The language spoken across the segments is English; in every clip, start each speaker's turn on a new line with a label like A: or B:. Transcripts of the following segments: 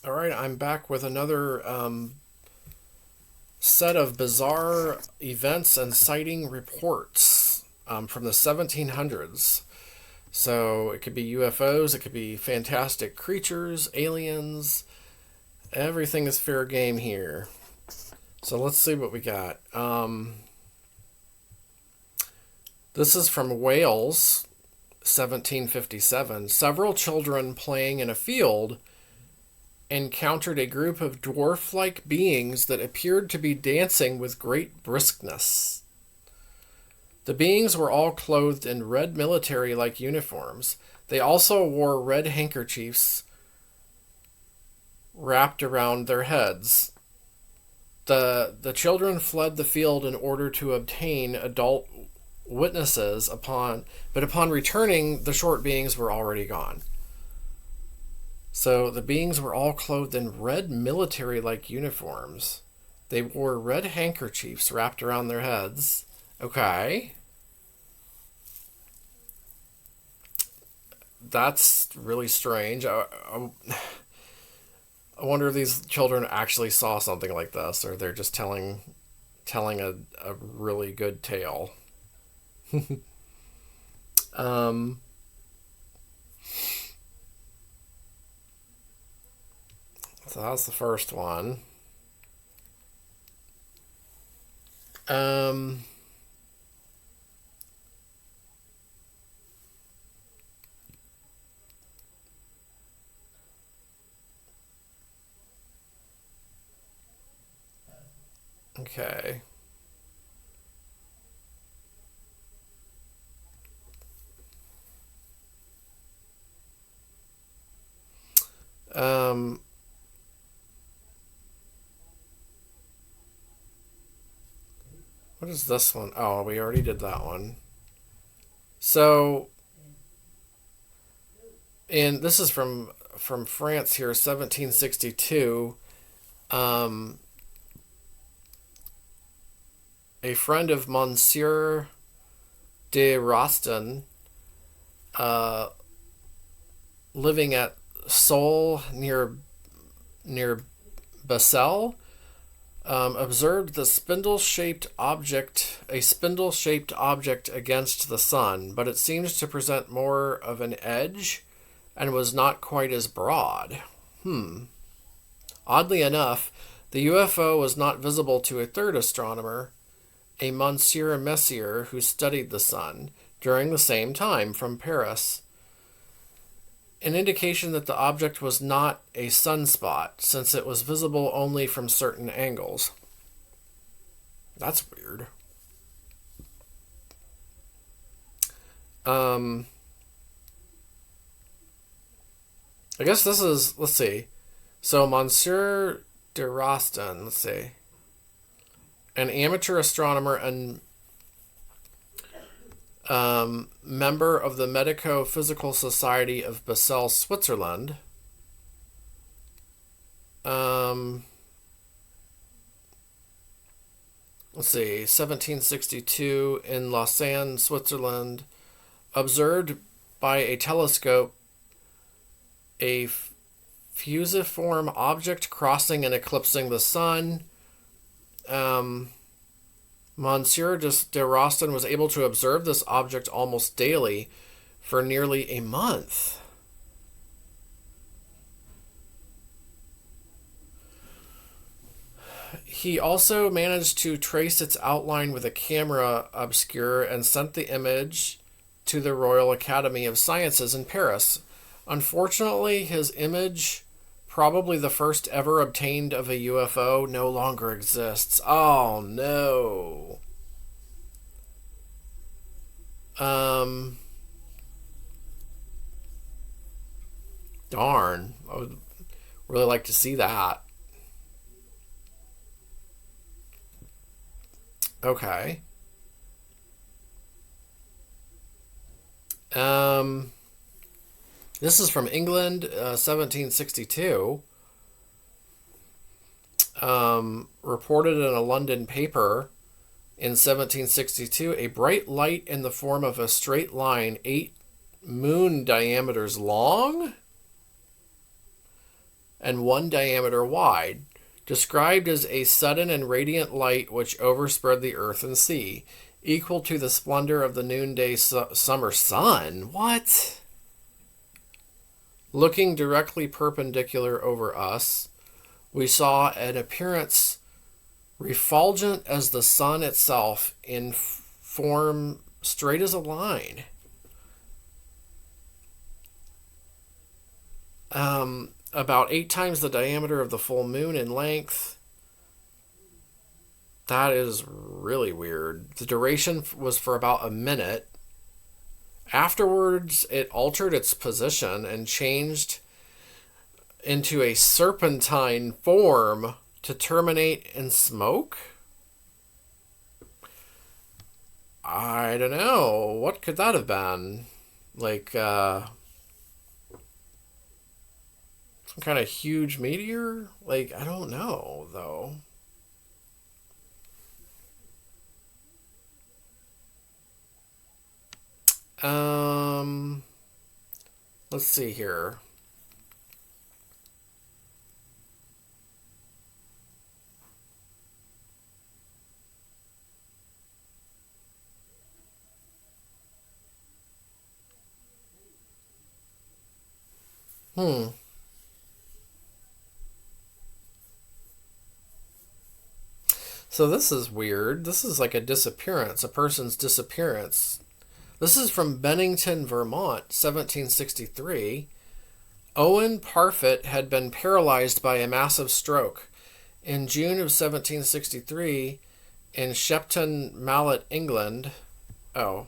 A: All right, I'm back with another set of bizarre events and sighting reports from the 1700s. So it could be UFOs, it could be fantastic creatures, aliens. Everything is fair game here. So let's see what we got. This is from Wales, 1757. Several children playing in a field encountered a group of dwarf like beings that appeared to be dancing with great briskness. The beings were all clothed in red military like uniforms. They also wore red handkerchiefs wrapped around their heads. The children fled the field in order to obtain adult witnesses upon returning the short beings were already gone. So the beings were all clothed in red military like uniforms. They wore red handkerchiefs wrapped around their heads. Okay. That's really strange. I wonder if these children actually saw something like this, or they're just telling a really good tale. Um, so that's the first one. Um, okay. Um, what is this one? Oh, we already did that one. So, and this is from France here, 1762. Um, a friend of Monsieur de Roston, uh, living at Seoul near Basel, observed a spindle-shaped object against the sun, but it seems to present more of an edge and was not quite as broad. Oddly enough, the UFO was not visible to a third astronomer, a Monsieur Messier, who studied the sun during the same time from Paris. An indication that the object was not a sunspot, since it was visible only from certain angles. That's weird. Um, I guess this is, let's see. So, Monsieur de Roston, let's see. An amateur astronomer and member of the Medico-Physical Society of Basel, Switzerland. Um, let's see, 1762 in Lausanne, Switzerland, observed by a telescope a fusiform object crossing and eclipsing the sun. Monsieur de Roston was able to observe this object almost daily for nearly a month. He also managed to trace its outline with a camera obscure and sent the image to the Royal Academy of Sciences in Paris. Unfortunately, his image, probably the first ever obtained of a UFO, no longer exists. Oh no. Um, Darn. I would really like to see that. Okay. Um, this is from England, 1762. Reported in a London paper in 1762, a bright light in the form of a straight line 8 moon diameters long and 1 diameter wide, described as a sudden and radiant light which overspread the earth and sea, equal to the splendor of the noonday summer sun. What? Looking directly perpendicular over us, we saw an appearance refulgent as the sun itself, in form straight as a line. About 8 times the diameter of the full moon in length. That is really weird. The duration was for about a minute. Afterwards, it altered its position and changed into a serpentine form to terminate in smoke? I don't know. What could that have been? Like, some kind of huge meteor? Like, I don't know, though. Let's see here. Hmm. So this is weird. This is like a disappearance, a person's disappearance. This is from Bennington, Vermont, 1763. Owen Parfitt had been paralyzed by a massive stroke. In June of 1763, in Shepton Mallet, England. Oh.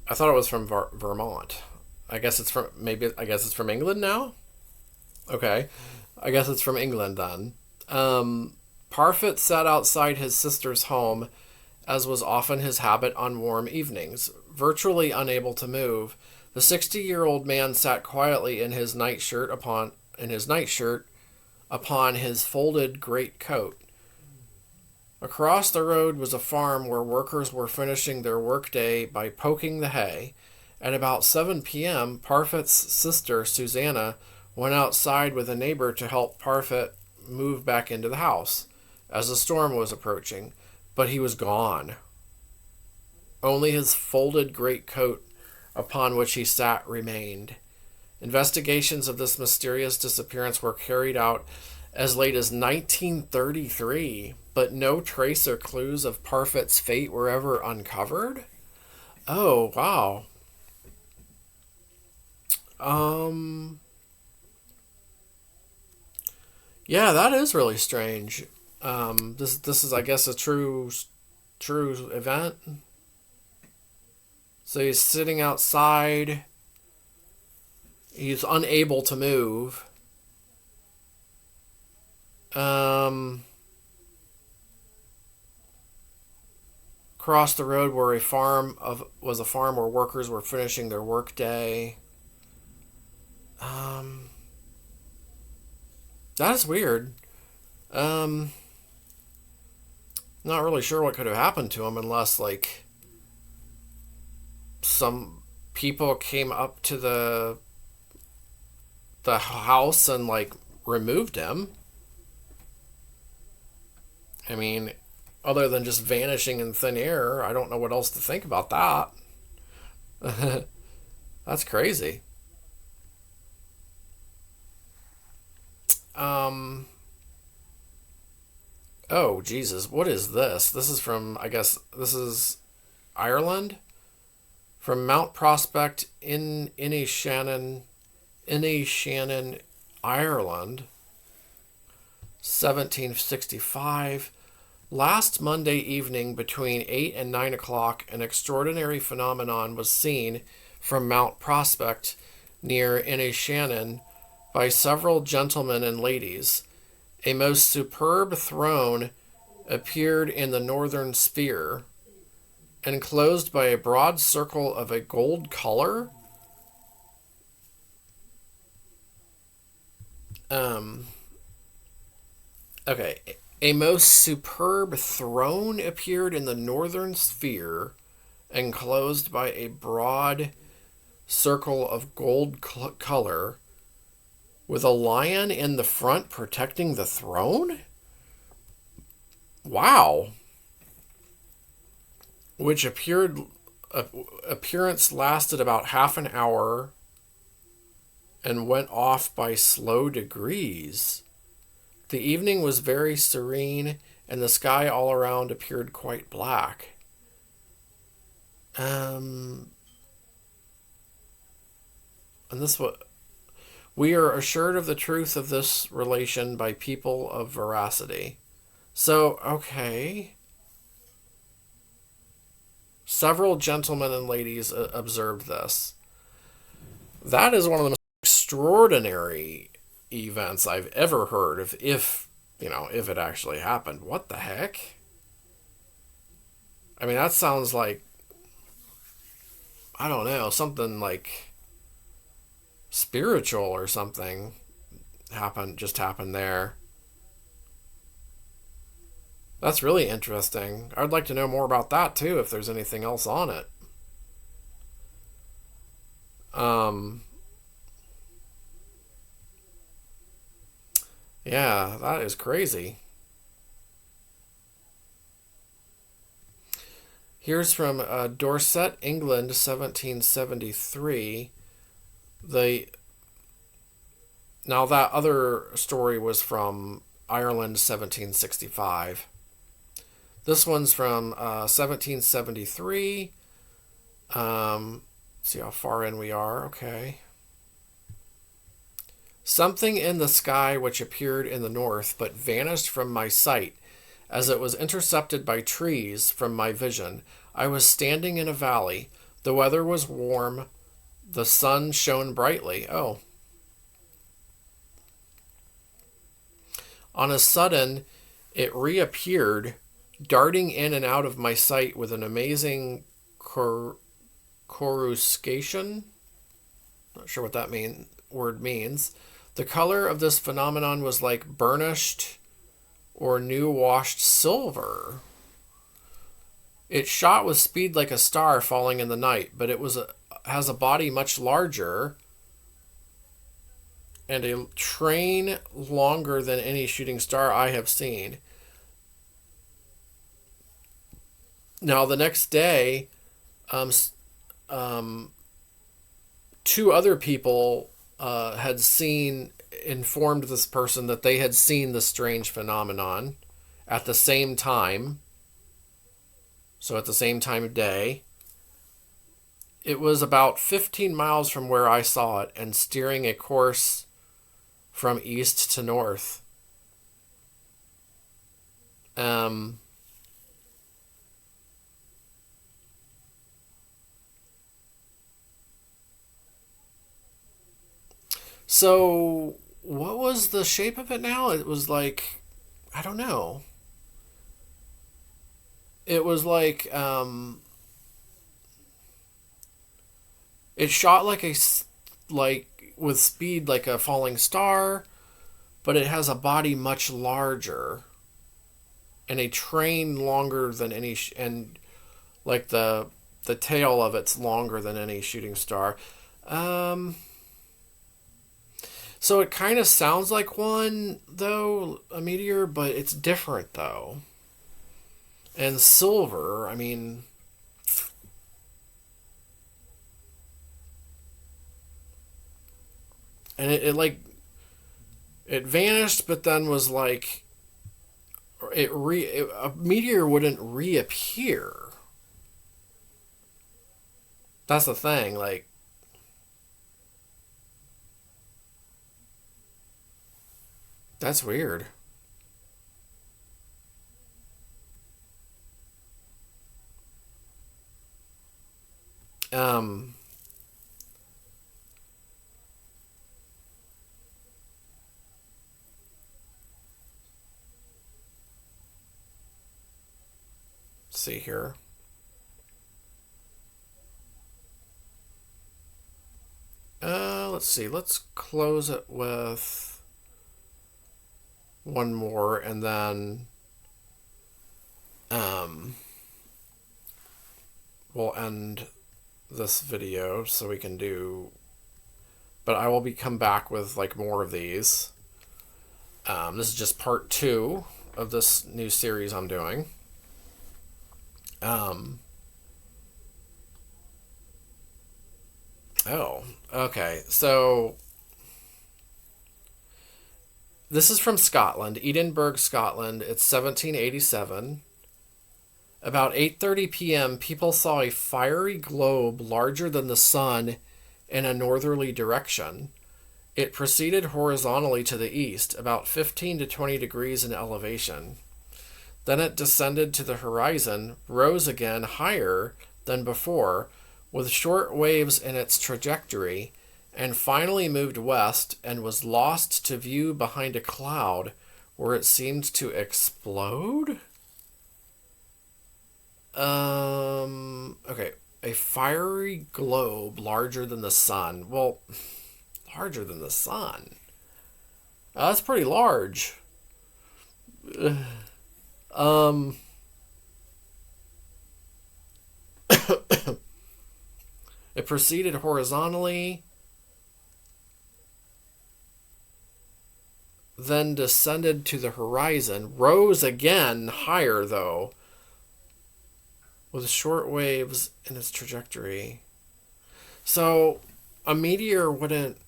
A: I thought it was from Vermont. I guess it's from England now? Okay. I guess it's from England then. Parfitt sat outside his sister's home, as was often his habit on warm evenings. Virtually unable to move, the 60-year-old man sat quietly in his nightshirt upon his folded great coat. Across the road was a farm where workers were finishing their workday by poking the hay. At about 7 p.m., Parfitt's sister, Susanna, went outside with a neighbor to help Parfitt move back into the house as the storm was approaching, but he was gone. Only his folded great coat upon which he sat remained. Investigations of this mysterious disappearance were carried out as late as 1933, but no trace or clues of Parfitt's fate were ever uncovered? Oh, wow. Yeah, that is really strange. This is, I guess, a true event. So he's sitting outside. He's unable to move. Across the road where was a farm where workers were finishing their workday. That is weird. Not really sure what could have happened to him unless, like, some people came up to the house and, like, removed him. I mean, other than just vanishing in thin air, I don't know what else to think about that. That's crazy. Oh, Jesus, what is this? This is from, I guess, this is Ireland? From Mount Prospect in Inishannon, Ireland, 1765. Last Monday evening between 8 and 9 o'clock, an extraordinary phenomenon was seen from Mount Prospect near Inishannon by several gentlemen and ladies. A most superb throne appeared in the northern sphere, enclosed by a broad circle of a gold color. Okay. A most superb throne appeared in the northern sphere, enclosed by a broad circle of gold color with a lion in the front protecting the throne? Wow. Which appearance lasted about half an hour and went off by slow degrees. The evening was very serene, and the sky all around appeared quite black. And this what we are assured of the truth of this relation by people of veracity. So, okay. Several gentlemen and ladies observed this. That is one of the most extraordinary events I've ever heard of, if it actually happened. What the heck? I mean, that sounds like, I don't know, something like spiritual or something happened there. That's really interesting. I'd like to know more about that too, if there's anything else on it. Yeah, that is crazy. Here's from Dorset, England, 1773. The Now that other story was from Ireland, 1765. This one's from 1773. See how far in we are. Okay. Something in the sky which appeared in the north, but vanished from my sight, as it was intercepted by trees from my vision. I was standing in a valley. The weather was warm. The sun shone brightly. Oh. On a sudden, it reappeared, darting in and out of my sight with an amazing coruscation. Not sure what that word means. The color of this phenomenon was like burnished or new washed silver. It shot with speed like a star falling in the night, but it has a body much larger and a train longer than any shooting star I have seen. Now, the next day, two other people had informed this person that they had seen the strange phenomenon at the same time. So at the same time of day. It was about 15 miles from where I saw it and steering a course from east to north. So what was the shape of it now? It was like, I don't know. It was like, it shot like with speed like a falling star, but it has a body much larger and a train longer than any and like the tail of it's longer than any shooting star. So it kind of sounds like one, though, a meteor, but it's different, though. And silver, I mean, and it vanished, but then was like, a meteor wouldn't reappear. That's the thing, like, that's weird. Um, see here. Let's see. Let's close it with one more, and then we'll end this video so we can do, but I will come back with like more of these. This is just part 2 of this new series I'm doing. Oh, okay. So this is from Scotland, Edinburgh, Scotland. It's 1787. About 8:30 p.m., people saw a fiery globe larger than the sun in a northerly direction. It proceeded horizontally to the east, about 15 to 20 degrees in elevation. Then it descended to the horizon, rose again higher than before, with short waves in its trajectory, and finally moved west and was lost to view behind a cloud where it seemed to explode? Okay. A fiery globe larger than the sun. Well, larger than the sun. That's pretty large. Um, it proceeded horizontally, then descended to the horizon, rose again higher, though, with short waves in its trajectory. So, a meteor wouldn't.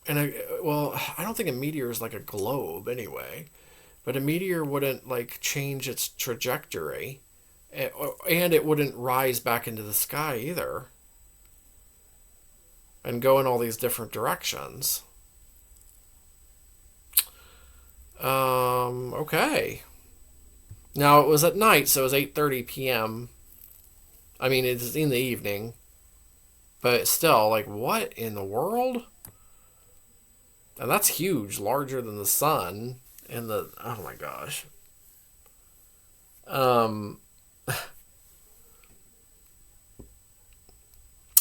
A: Well, I don't think a meteor is like a globe anyway, but a meteor wouldn't like change its trajectory, and it wouldn't rise back into the sky either, and go in all these different directions. Okay. Now it was at night, so it was 8:30 p.m. I mean, it's in the evening, but still, like, what in the world? And that's huge, larger than the sun. And oh my gosh.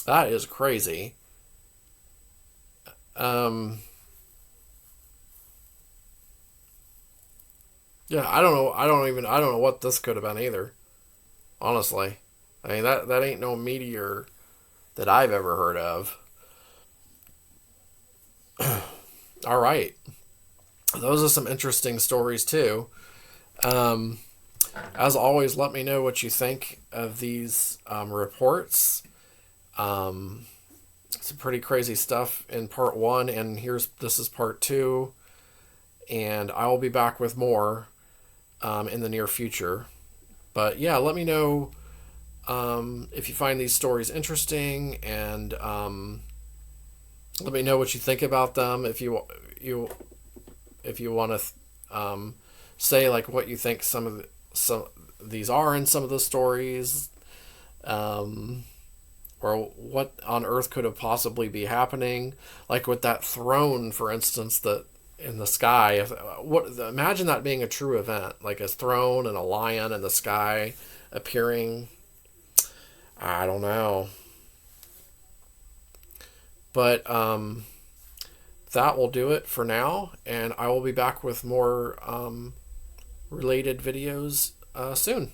A: That is crazy. Yeah, I don't know. I don't know what this could have been either. Honestly, I mean that ain't no meteor that I've ever heard of. All right, those are some interesting stories too. Um, as always, let me know what you think of these reports. Some pretty crazy stuff in part 1, and this is part 2, and I will be back with more in the near future. But yeah, let me know if you find these stories interesting, and let me know what you think about them. If you want to say like what you think some these are in some of the stories, or what on earth could have possibly be happening, like with that throne, for instance, that in the sky. Imagine that being a true event, like a throne and a lion in the sky appearing. I don't know. But that will do it for now, and I will be back with more related videos soon.